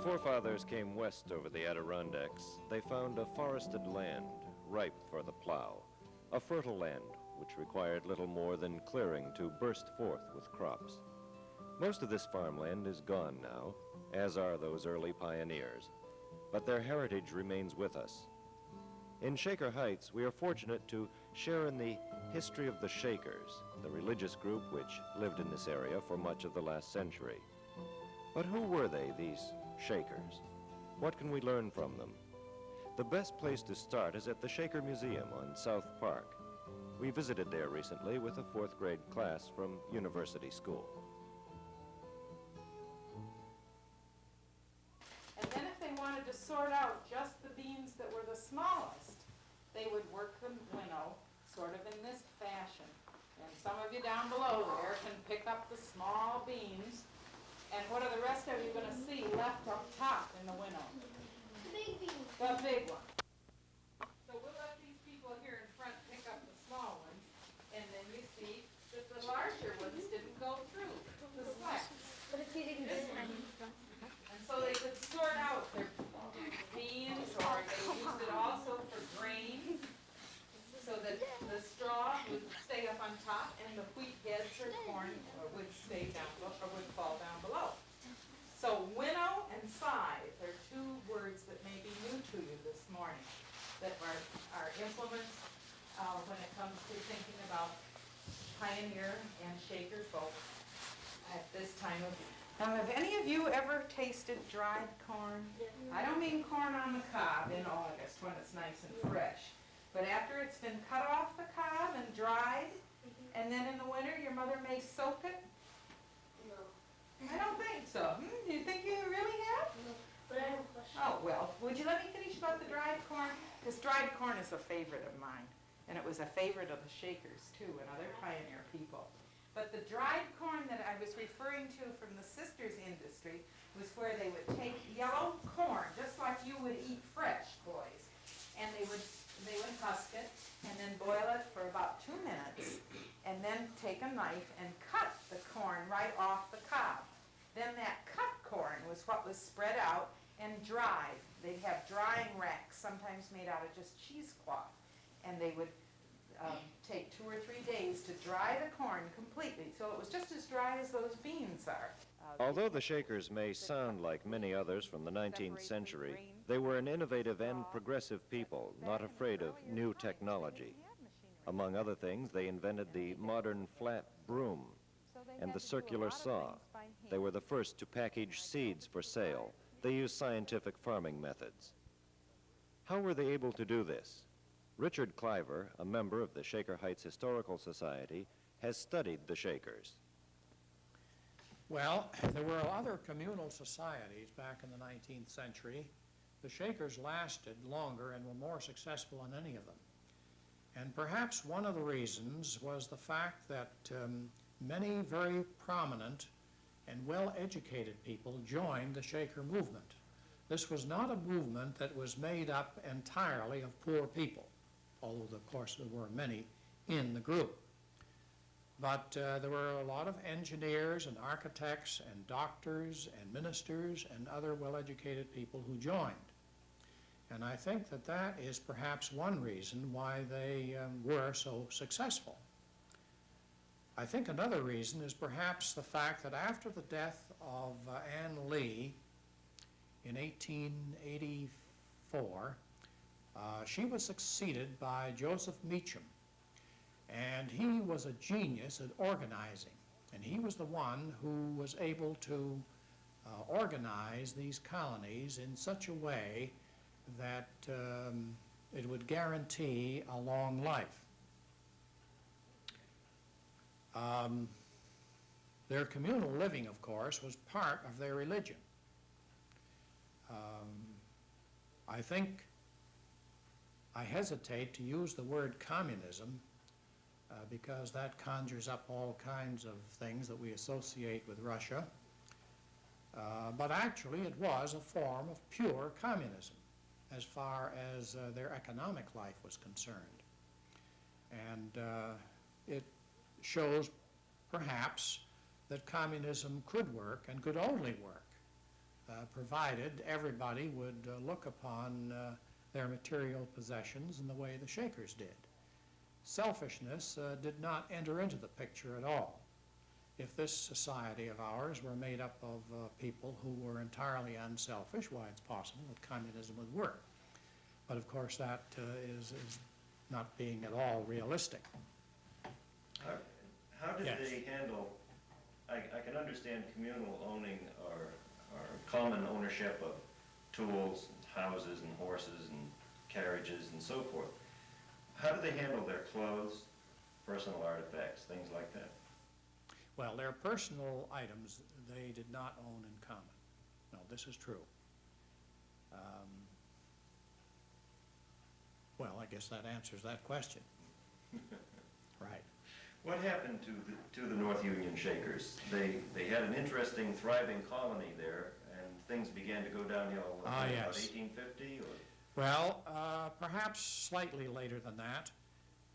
forefathers came west over the Adirondacks, they found a forested land ripe for the plow, a fertile land which required little more than clearing to burst forth with crops. Most of this farmland is gone now, as are those early pioneers, but their heritage remains with us. In Shaker Heights, we are fortunate to share in the history of the Shakers, the religious group which lived in this area for much of the last century. But who were they, these Shakers? What can we learn from them? The best place to start is at the Shaker Museum on South Park. We visited there recently with a fourth grade class from University School. And then if they wanted to sort out just the beans that were the smallest, they would work the winnow sort of in this fashion. And some of you down below there can pick up the small beans. And what are the rest of you going to see left up top in the winnow? The big beans. The big one. So we'll let these people here in front pick up the small ones, and then you see that the larger ones didn't go through the slats. But if you didn't get any. And so they could sort out their beans, or they used it also for grain, so that the straw would stay up on top and the wheat heads or corn would stay down or would fall down below. So winnow and scythe are two words that may be new to you this morning, that are implements when it comes to thinking about pioneer and Shaker folk at this time of year. Now, have any of you ever tasted dried corn? I don't mean corn on the cob in August when it's nice and fresh, but after it's been cut off the cob and dried, and then in the winter your mother may soak it? No. I don't think so. Do you think you really have? No. But I have a question. Oh, well, would you let me finish about the dried corn? Because dried corn is a favorite of mine, and it was a favorite of the Shakers, too, and other pioneer people. But the dried corn that I was referring to from the sisters' industry was where they would take yellow corn, just like you would eat fresh, boys, and they would husk it and then boil it for about 2 minutes, and then take a knife and cut the corn right off the cob. Then that cut corn was what was spread out and dried. They'd have drying racks, sometimes made out of just cheesecloth, and they would take 2 or 3 days to dry the corn completely, so it was just as dry as those beans are. Although the Shakers may sound like many others from the 19th century, they were an innovative and progressive people, not afraid of new technology. Among other things, they invented the modern flat broom and the circular saw. They were the first to package seeds for sale. They used scientific farming methods. How were they able to do this? Richard Klyver, a member of the Shaker Heights Historical Society, has studied the Shakers. Well, there were other communal societies back in the 19th century. The Shakers lasted longer and were more successful than any of them. And perhaps one of the reasons was the fact that many very prominent and well-educated people joined the Shaker movement. This was not a movement that was made up entirely of poor people, although, of course, there were many in the group. But there were a lot of engineers and architects and doctors and ministers and other well-educated people who joined. And I think that that is perhaps one reason why they were so successful. I think another reason is perhaps the fact that after the death of Ann Lee in 1884, she was succeeded by Joseph Meacham, and he was a genius at organizing, and he was the one who was able to organize these colonies in such a way that it would guarantee a long life. Their communal living, of course, was part of their religion. I hesitate to use the word communism because that conjures up all kinds of things that we associate with Russia. But actually it was a form of pure communism as far as their economic life was concerned. And it shows perhaps that communism could work and could only work provided everybody would look upon their material possessions in the way the Shakers did. Selfishness did not enter into the picture at all. If this society of ours were made up of people who were entirely unselfish, why, it's possible that communism would work. But of course, that is not being at all realistic. How did Yes. they handle, I can understand communal owning or common ownership of tools, and houses, and horses, and carriages, and so forth. How do they handle their clothes, personal artifacts, things like that? Well, their personal items they did not own in common. No, this is true. Well, I guess that answers that question. Right. What happened to the North Union Shakers? They had an interesting, thriving colony there, and things began to go downhill about Yes. 1850? Or? Well, perhaps slightly later than that.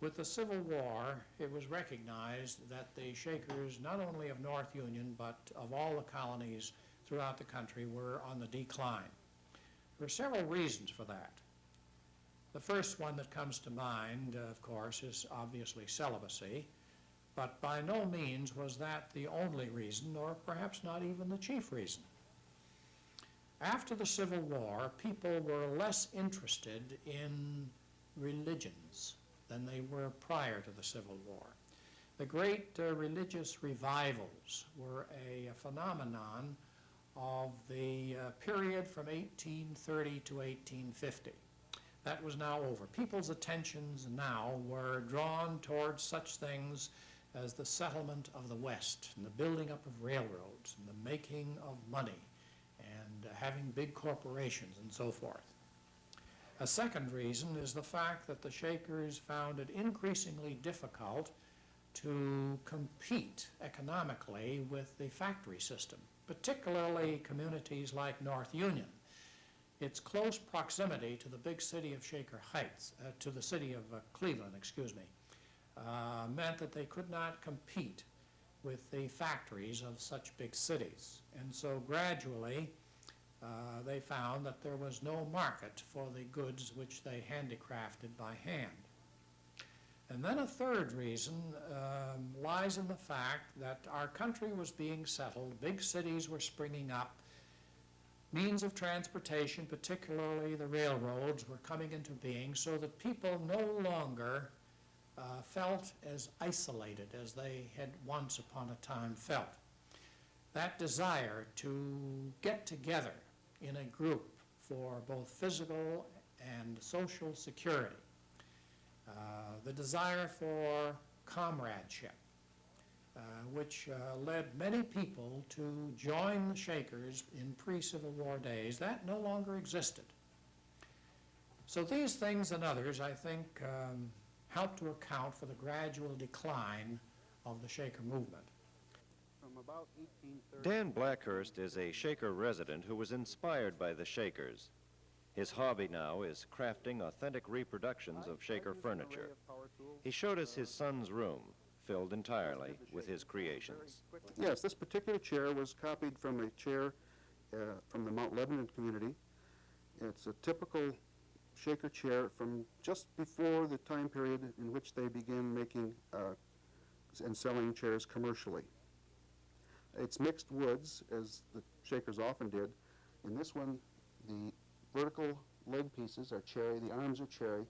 With the Civil War, it was recognized that the Shakers, not only of North Union, but of all the colonies throughout the country, were on the decline. There are several reasons for that. The first one that comes to mind, of course, is obviously celibacy, but by no means was that the only reason, or perhaps not even the chief reason. After the Civil War, people were less interested in religions than they were prior to the Civil War. The great religious revivals were a phenomenon of the period from 1830 to 1850. That was now over. People's attentions now were drawn towards such things as the settlement of the West, and the building up of railroads, and the making of money, and having big corporations, and so forth. A second reason is the fact that the Shakers found it increasingly difficult to compete economically with the factory system, particularly communities like North Union. Its close proximity to the big city of Shaker Heights, to the city of Cleveland, meant that they could not compete with the factories of such big cities. And so gradually, they found that there was no market for the goods which they handicrafted by hand. And then a third reason lies in the fact that our country was being settled, big cities were springing up, means of transportation, particularly the railroads, were coming into being, so that people no longer felt as isolated as they had once upon a time felt. That desire to get together in a group for both physical and social security, the desire for comradeship, which led many people to join the Shakers in pre-Civil War days, that no longer existed. So these things and others, I think, help to account for the gradual decline of the Shaker movement. From about 1830. Dan Blackhurst is a Shaker resident who was inspired by the Shakers. His hobby now is crafting authentic reproductions of Shaker furniture. He showed us his son's room, filled entirely with his creations. Yes, this particular chair was copied from a chair from the Mount Lebanon community. It's a typical Shaker chair from just before the time period in which they began making and selling chairs commercially. It's mixed woods, as the Shakers often did. In this one, the vertical leg pieces are cherry, the arms are cherry.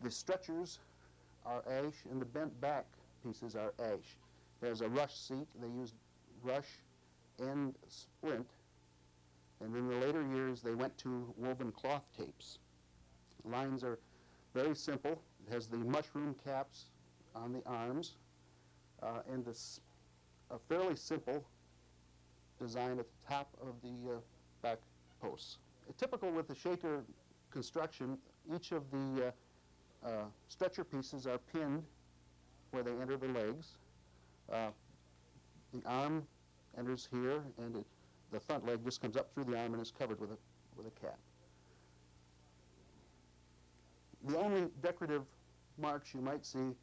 The stretchers are ash, and the bent back pieces are ash. There's a rush seat. They used rush and splint. And in the later years, they went to woven cloth tapes. Lines are very simple. It has the mushroom caps on the arms and a fairly simple design at the top of the back posts. Typical with the Shaker construction, each of the stretcher pieces are pinned where they enter the legs. The arm enters here, and the front leg just comes up through the arm and is covered with a cap. The only decorative marks you might see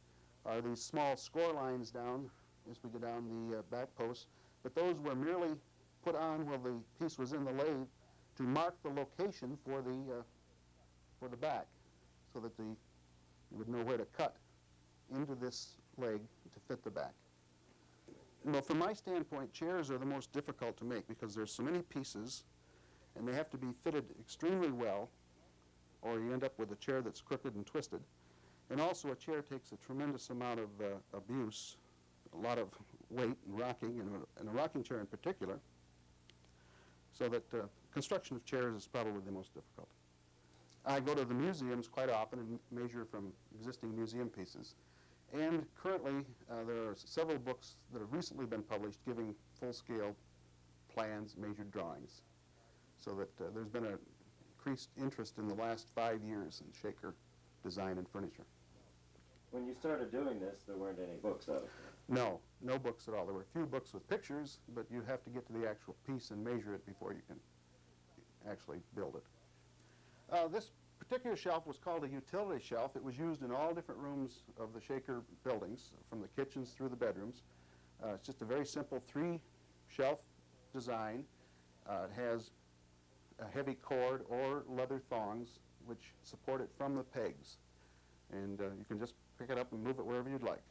are these small score lines down as we go down the back posts, but those were merely put on while the piece was in the lathe to mark the location for the back, so that you would know where to cut into this leg to fit the back. Well, from my standpoint, chairs are the most difficult to make because there's so many pieces, and they have to be fitted extremely well, or you end up with a chair that's crooked and twisted. And also, a chair takes a tremendous amount of abuse, a lot of weight and rocking, and a rocking chair in particular, so that construction of chairs is probably the most difficult. I go to the museums quite often and measure from existing museum pieces. And currently, there are several books that have recently been published giving full-scale plans, measured drawings, so that there's been an increased interest in the last 5 years in shaker design and furniture. When you started doing this, there weren't any books out. No, no books at all. There were a few books with pictures, but you have to get to the actual piece and measure it before you can actually build it. This particular shelf was called a utility shelf. It was used in all different rooms of the shaker buildings, from the kitchens through the bedrooms. It's just a very simple 3-shelf design. It has a heavy cord or leather thongs which support it from the pegs. And you can just pick it up and move it wherever you'd like.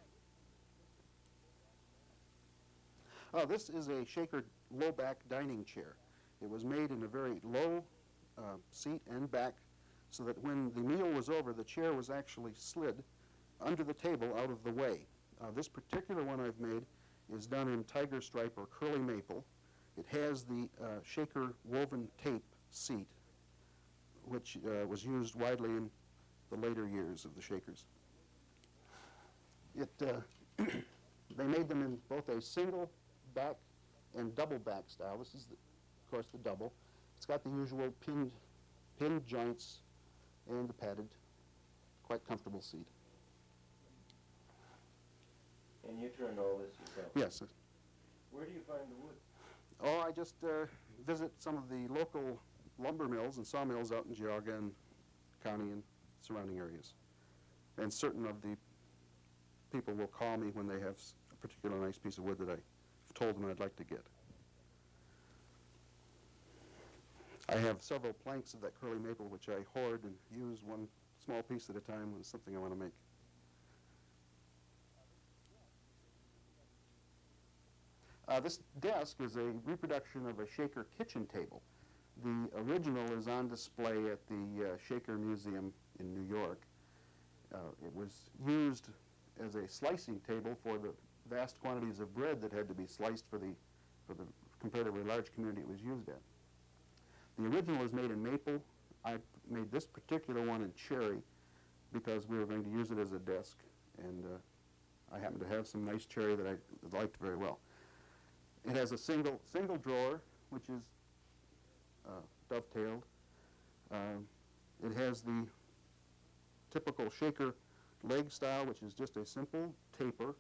This is a shaker low-back dining chair. It was made in a very low seat and back, so that when the meal was over, the chair was actually slid under the table out of the way. This particular one I've made is done in tiger stripe or curly maple. It has the shaker woven tape seat, which was used widely in the later years of the shakers. They made them in both a single back and double back style. This is, of course, the double. It's got the usual pinned joints and the padded, quite comfortable seat. And you turned all this yourself? Yes. Where do you find the wood? Oh, I just visit some of the local lumber mills and sawmills out in Geauga County and surrounding areas. And certain of the people will call me when they have a particular nice piece of wood that I've told them I'd like to get. I have several planks of that curly maple which I hoard and use one small piece at a time when it's something I want to make. This desk is a reproduction of a shaker kitchen table. The original is on display at the Shaker Museum in New York. It was used as a slicing table for the vast quantities of bread that had to be sliced for the comparatively large community it was used at. The original is made in maple. I made this particular one in cherry because we were going to use it as a desk, and I happen to have some nice cherry that I liked very well. It has a single drawer, which is dovetailed. It has the typical shaker leg style, which is just a simple taper.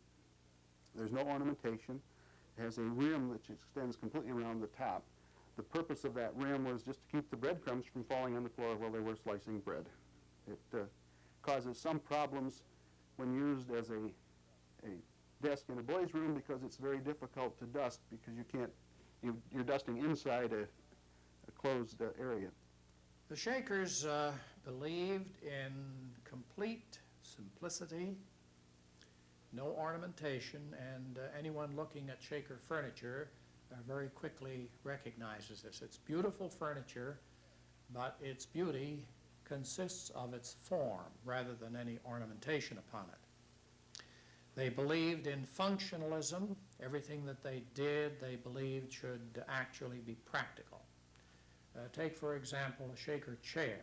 There's no ornamentation. It has a rim which extends completely around the top. The purpose of that rim was just to keep the breadcrumbs from falling on the floor while they were slicing bread. It causes some problems when used as a desk in a boys' room because it's very difficult to dust because you're dusting inside a closed area. The Shakers believed in complete simplicity, no ornamentation, and anyone looking at Shaker furniture very quickly recognizes this. It's beautiful furniture, but its beauty consists of its form rather than any ornamentation upon it. They believed in functionalism. Everything that they did, they believed should actually be practical. Take, for example, a Shaker chair.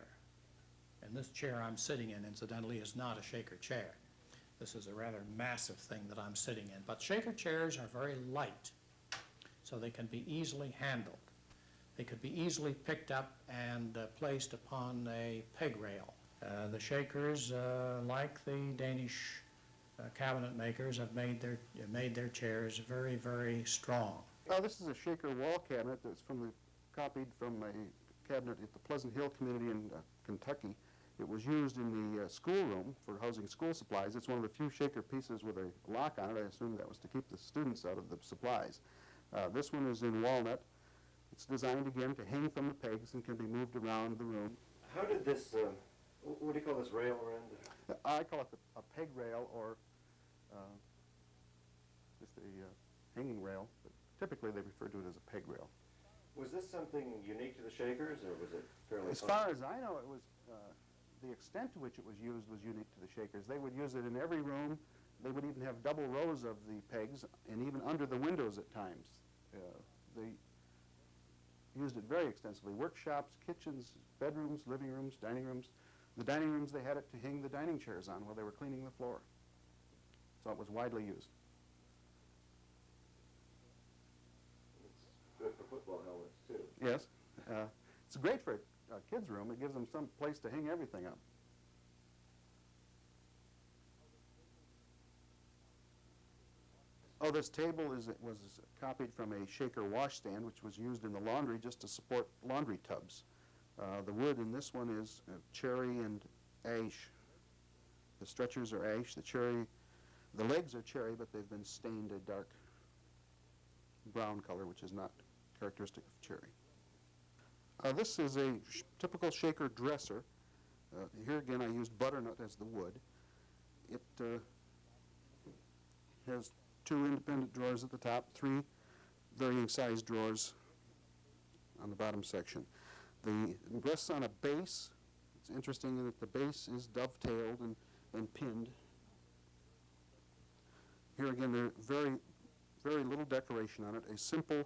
And this chair I'm sitting in, incidentally, is not a Shaker chair. This is a rather massive thing that I'm sitting in. But Shaker chairs are very light, so they can be easily handled. They could be easily picked up and placed upon a peg rail. The Shakers, like the Danish cabinet makers, have made their chairs very, very strong. This is a Shaker wall cabinet that's copied from a cabinet at the Pleasant Hill community in Kentucky. It was used in the schoolroom for housing school supplies. It's one of the few Shaker pieces with a lock on it. I assume that was to keep the students out of the supplies. This one is in walnut. It's designed again to hang from the pegs and can be moved around the room. How did this, what do you call this rail around it? I call it a peg rail, or just a hanging rail, but typically they refer to it as a peg rail. Was this something unique to the Shakers, or was it fairly As far as I know, it was the extent to which it was used was unique to the Shakers. They would use it in every room. They would even have double rows of the pegs, and even under the windows at times. They used it very extensively. Workshops, kitchens, bedrooms, living rooms, dining rooms. The dining rooms, they had it to hang the dining chairs on while they were cleaning the floor. So it was widely used. It's good for football helmets, too. Yes. It's great for a kid's room. It gives them some place to hang everything up. Oh, this table was copied from a Shaker washstand, which was used in the laundry just to support laundry tubs. The wood in this one is cherry and ash. The stretchers are ash. The legs are cherry, but they've been stained a dark brown color, which is not characteristic of cherry. This is a typical Shaker dresser. Here again, I used butternut as the wood. It has 2 independent drawers at the top, 3 varying size drawers on the bottom section. It rests on a base. It's interesting that the base is dovetailed and pinned. Here again, there's very little decoration on it, a simple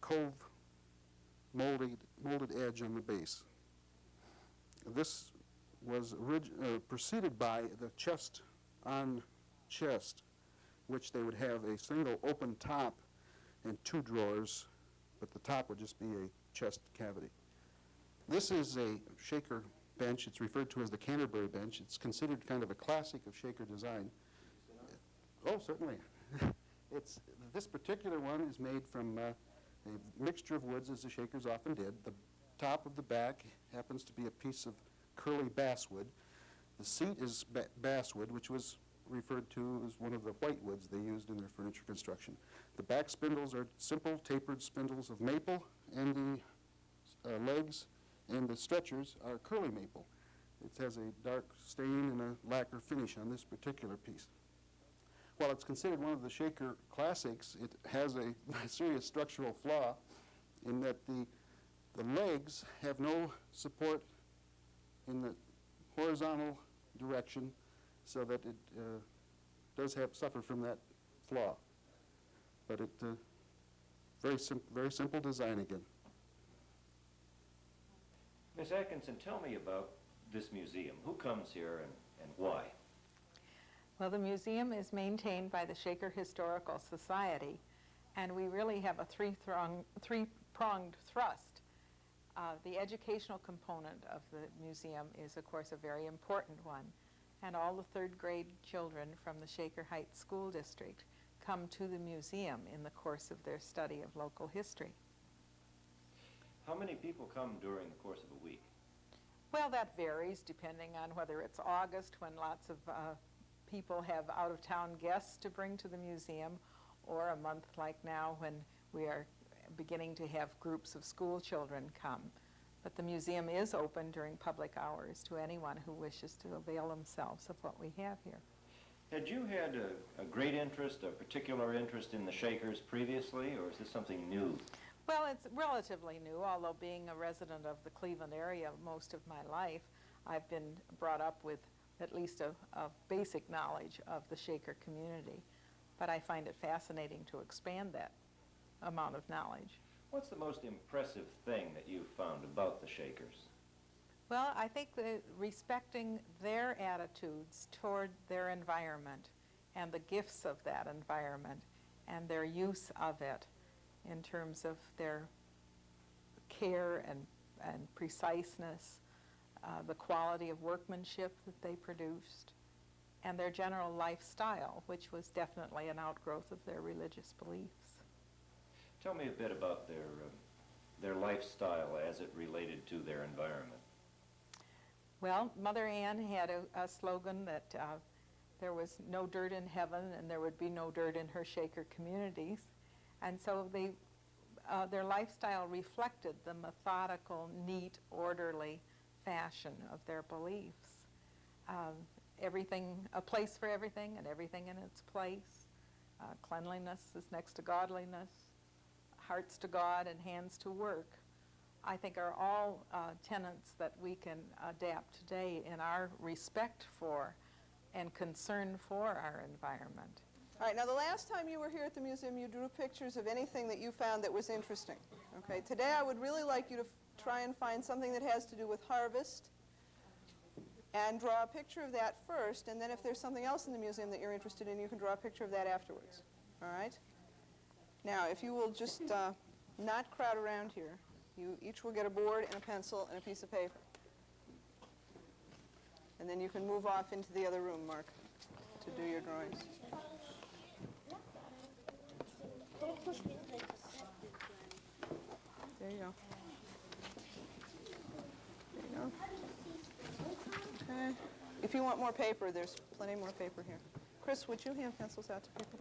cove molded edge on the base. This was preceded by the chest on chest, which they would have a single open top and 2 drawers, but the top would just be a chest cavity. This is a Shaker bench. It's referred to as the Canterbury bench. It's considered kind of a classic of Shaker design. Oh, certainly. This particular one is made from a mixture of woods, as the Shakers often did. The top of the back happens to be a piece of curly basswood. The seat is basswood, which was referred to as one of the white woods they used in their furniture construction. The back spindles are simple tapered spindles of maple, and the legs and the stretchers are curly maple. It has a dark stain and a lacquer finish on this particular piece. While it's considered one of the Shaker classics, it has a serious structural flaw in that the legs have no support in the horizontal direction, so that it does suffer from that flaw. But it very simple design again. Miss Atkinson, tell me about this museum. Who comes here and why? Well, the museum is maintained by the Shaker Historical Society, and we really have a three-pronged thrust. The educational component of the museum is, of course, a very important one, and all the third grade children from the Shaker Heights School District come to the museum in the course of their study of local history. How many people come during the course of a week? Well, that varies depending on whether it's August, when lots of people have out-of-town guests to bring to the museum, or a month like now when we are beginning to have groups of school children come. But the museum is open during public hours to anyone who wishes to avail themselves of what we have here. Had you had a great interest, a particular interest in the Shakers previously, or is this something new? Well, it's relatively new, although being a resident of the Cleveland area most of my life, I've been brought up with at least a basic knowledge of the Shaker community. But I find it fascinating to expand that amount of knowledge. What's the most impressive thing that you've found about the Shakers? Well, I think that respecting their attitudes toward their environment and the gifts of that environment and their use of it in terms of their care and preciseness, the quality of workmanship that they produced, and their general lifestyle, which was definitely an outgrowth of their religious beliefs. Tell me a bit about their lifestyle as it related to their environment. Well, Mother Ann had a slogan that there was no dirt in heaven and there would be no dirt in her Shaker communities. And so they their lifestyle reflected the methodical, neat, orderly fashion of their beliefs. Everything, a place for everything and everything in its place. Cleanliness is next to godliness. Hearts to God and hands to work, I think are all tenets that we can adapt today in our respect for and concern for our environment. All right, now the last time you were here at the museum, you drew pictures of anything that you found that was interesting. Okay, today I would really like you to try and find something that has to do with harvest and draw a picture of that first, and then if there's something else in the museum that you're interested in, you can draw a picture of that afterwards. All right? Now, if you will just not crowd around here, you each will get a board and a pencil and a piece of paper. And then you can move off into the other room, Mark, to do your drawings. There you go. There you go. Okay. If you want more paper, there's plenty more paper here. Chris, would you hand pencils out to people?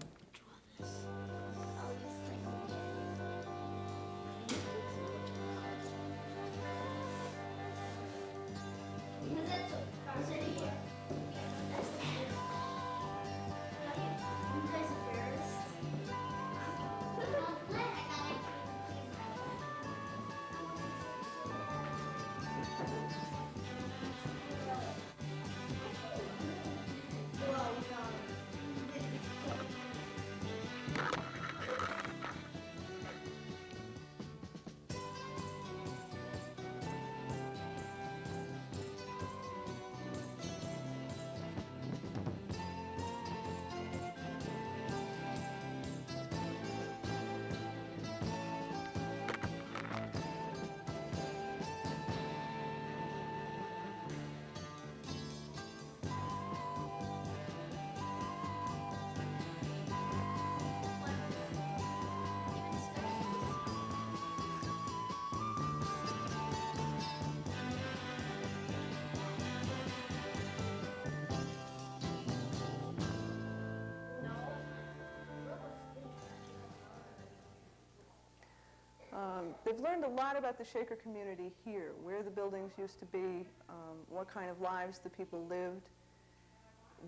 They've learned a lot about the Shaker community here, where the buildings used to be, what kind of lives the people lived,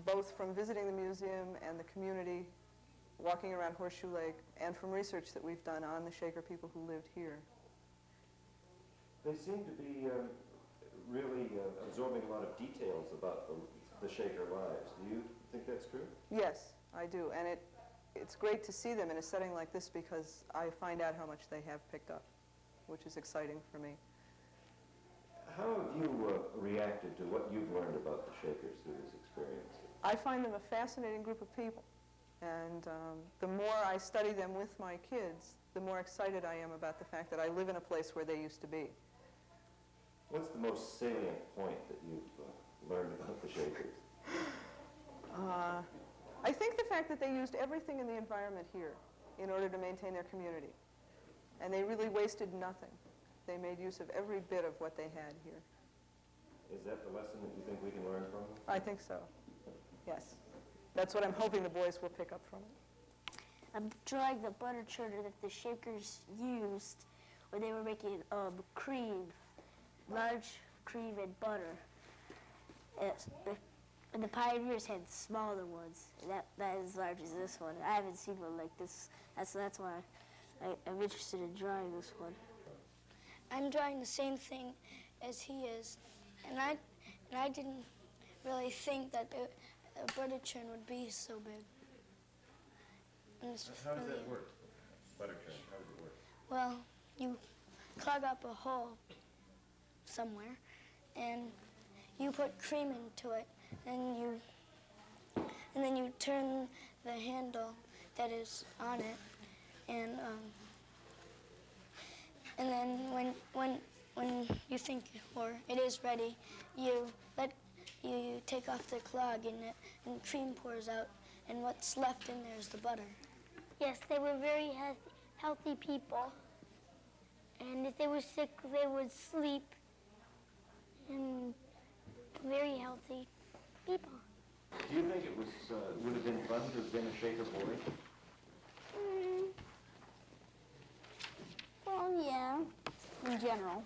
both from visiting the museum and the community, walking around Horseshoe Lake, and from research that we've done on the Shaker people who lived here. They seem to be really absorbing a lot of details about the Shaker lives. Do you think that's true? Yes, I do, and it's great to see them in a setting like this because I find out how much they have picked up, which is exciting for me. How have you reacted to what you've learned about the Shakers through this experience? I find them a fascinating group of people, and the more I study them with my kids, the more excited I am about the fact that I live in a place where they used to be. What's the most salient point that you've learned about the Shakers? I think the fact that they used everything in the environment here in order to maintain their community. And they really wasted nothing. They made use of every bit of what they had here. Is that the lesson that you think we can learn from them? I think so, yes. That's what I'm hoping the boys will pick up from it. I'm drawing the butter churner that the Shakers used when they were making cream, large cream and butter. And the pioneers had smaller ones, that is as large as this one. I haven't seen one like this. That's why I'm interested in drawing this one. I'm drawing the same thing as he is, and I didn't really think that a butter churn would be so big. How does that work? Butter churn, how does it work? Well, you clog up a hole somewhere, and you put cream into it, and then you turn the handle that is on it, and then when you think or it is ready, you take off the clog, and cream pours out, and what's left in there is the butter. Yes, they were very healthy people. And if they were sick, they would sleep. And very healthy people. Do you think it would have been fun to have been a Shaker boy? in general.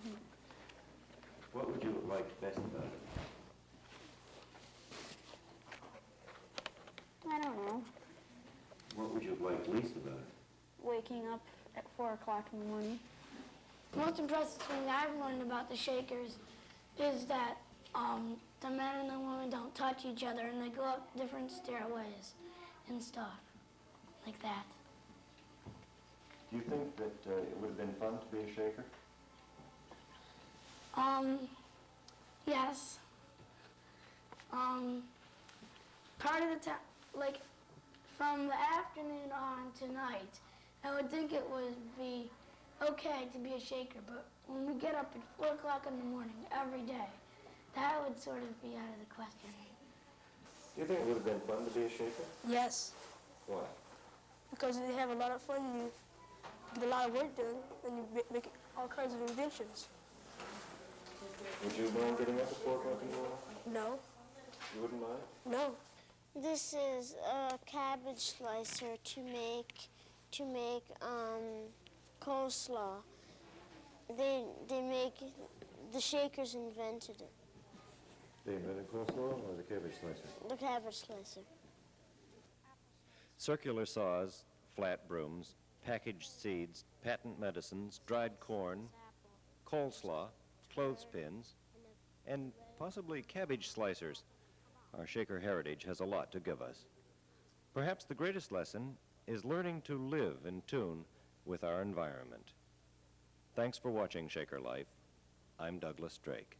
What would you like best about it? I don't know. What would you like least about it? Waking up at 4 o'clock in the morning. The most impressive thing I've learned about the Shakers is that the men and the women don't touch each other and they go up different stairways and stuff like that. Do you think that it would have been fun to be a Shaker? Yes. Part of the time, like from the afternoon on tonight, I would think it would be okay to be a Shaker, but when we get up at 4 o'clock in the morning every day, that would sort of be out of the question. Do you think it would have been fun to be a Shaker? Yes, Why? because they have a lot of fun, you get a lot of work done, and you make all kinds of inventions. Would you mind getting up at 4 o'clock in the morning? No, You wouldn't mind? no. This is a cabbage slicer to make coleslaw. The Shakers invented it. They invented coleslaw or the cabbage slicer? The cabbage slicer. Circular saws, flat brooms, packaged seeds, patent medicines, dried corn, coleslaw, clothespins, and possibly cabbage slicers. Our Shaker heritage has a lot to give us. Perhaps the greatest lesson is learning to live in tune with our environment. Thanks for watching Shaker Life. I'm Douglas Drake.